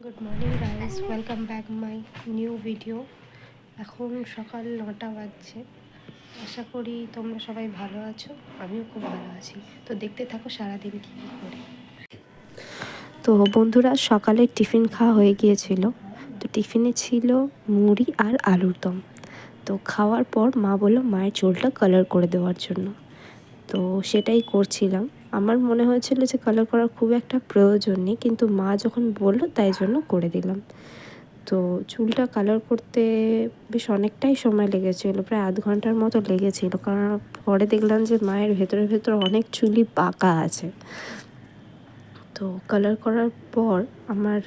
Good morning guys, welcome back my new video. এখন সকাল 9টা বাজছে। আশা করি তোমরা সবাই ভালো আছো, আমিও খুব ভালো আছি। তো দেখতে থাকো সারাদিন কী কী করি। তো বন্ধুরা, সকালের টিফিন খাওয়া হয়ে গিয়েছিল। তো টিফিনে ছিল মুড়ি আর আলুর দম। তো খাওয়ার পর মা বলল মায়ের চুলটা কালার করে দেওয়ার জন্য। তো সেটাই করছিলাম। আমার মনে হয়েছিল যে কালার করার খুব একটা প্রয়োজন নেই, কিন্তু মা যখন বলল তাই জন্য করে দিলাম। তো চুলটা কালার করতে বেশ অনেকটাই সময় লেগেছিল, প্রায় আধ ঘন্টার মতো লেগেছিল, কারণ পরে দেখলাম যে মায়ের ভেতরে ভেতরে অনেক চুলই পাকা আছে। তো কালার করার পর আমার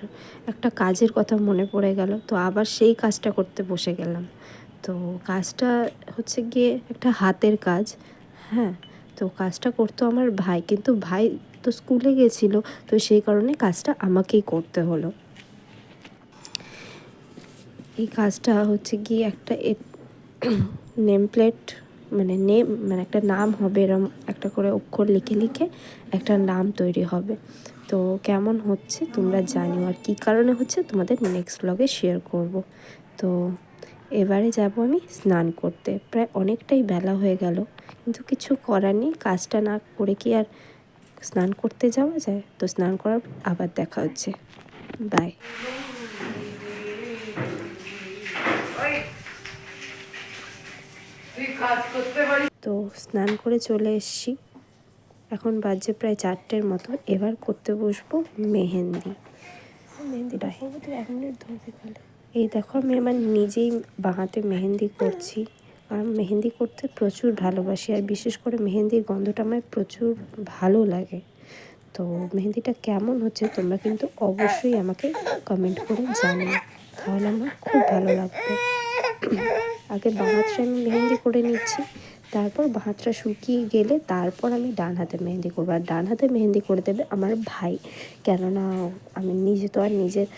একটা কাজের কথা মনে পড়ে গেল, তো আবার সেই কাজটা করতে বসে গেলাম। তো কাজটা হচ্ছে গিয়ে একটা হাতের কাজ। হ্যাঁ, তো কাজটা করতো আমার ভাই, কিন্তু ভাই তো স্কুলে গেছিলো, তো সেই কারণে কাজটা আমাকেই করতে হলো। এই কাজটা হচ্ছে গিয়ে একটা নেম প্লেট, মানে একটা নাম হবে, এরম একটা করে অক্ষর লিখে লিখে একটা নাম তৈরি হবে। তো কেমন হচ্ছে তোমরা জানিও, আর কী কারণে হচ্ছে তোমাদের নেক্সট ব্লগে শেয়ার করব। তো এবারে যাব আমি স্নান করতে, প্রায় অনেকটাই বেলা হয়ে গেল, কিন্তু কিছু করার নেই, কাজটা না করে কি আর স্নান করতে যাওয়া যায়? তো স্নান করার আবার দেখা হচ্ছে, বাই। তো স্নান করে চলে এসেছি, এখন বাজে প্রায় 4টের মতো। এবার করতে বসবো মেহেন্দি। মেহেন্দিটা করবো তো 1 মিনিট ধরতে গেলে। এই দেখো, আমি আমার নিজেই বাঁ হাতে মেহেন্দি করছি। আর মেহেন্দি করতে প্রচুর ভালোবাসি, আর বিশেষ করে মেহেন্দির গন্ধটা আমার প্রচুর ভালো লাগে। তো মেহেন্দিটা কেমন হচ্ছে তোমরা কিন্তু অবশ্যই আমাকে কমেন্ট করে জানিও, তাহলে আমার খুব ভালো লাগবে। আগে বাঁ হাতটা আমি মেহেন্দি করে নিচ্ছি, তারপর বাঁ হাতটা শুকিয়ে গেলে তারপর আমি ডান হাতে মেহেন্দি করবো। আর ডান হাতে মেহেন্দি করে দেবে আমার ভাই, কেননা আমি নিজে তো আর নিজের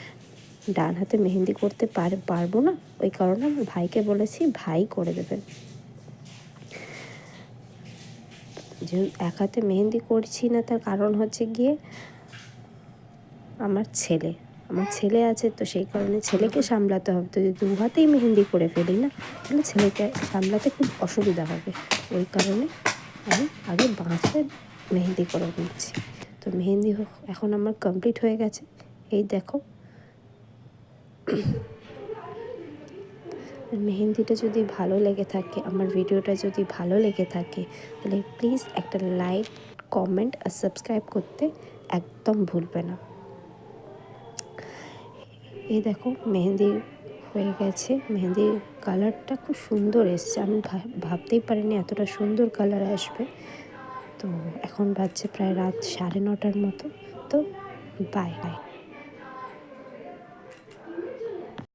ডান হাতে মেহেন্দি করতে পারবো না, ওই কারণে আমার ভাইকে বলেছি, ভাই করে দেবেন। যে এক হাতে মেহেন্দি করছি না, তার কারণ হচ্ছে গিয়ে আমার ছেলে আছে, তো সেই কারণে ছেলেকে সামলাতে হবে। তো যদি 2 হাতেই মেহেন্দি করে ফেলি না, তাহলে ছেলেকে সামলাতে খুব অসুবিধা হবে। ওই কারণে আমি আগে বাঁ হাতে মেহেন্দি করে নিচ্ছি। তো মেহেন্দি এখন আমার কমপ্লিট হয়ে গেছে, এই দেখো। মেহেন্দিটা যদি ভালো লেগে থাকে, আমার ভিডিওটা যদি ভালো লেগে থাকে, তাহলে প্লিজ একটা লাইক, কমেন্ট আর সাবস্ক্রাইব করতে একদম ভুলবে না। এই দেখো, মেহেন্দি হয়ে গেছে, মেহেন্দির কালারটা খুব সুন্দর এসছে। আমি ভাবতেই পারিনি এতটা সুন্দর কালার আসবে। তো এখন বাজছে প্রায় রাত 9:30টার মতো। তো বাই বাই।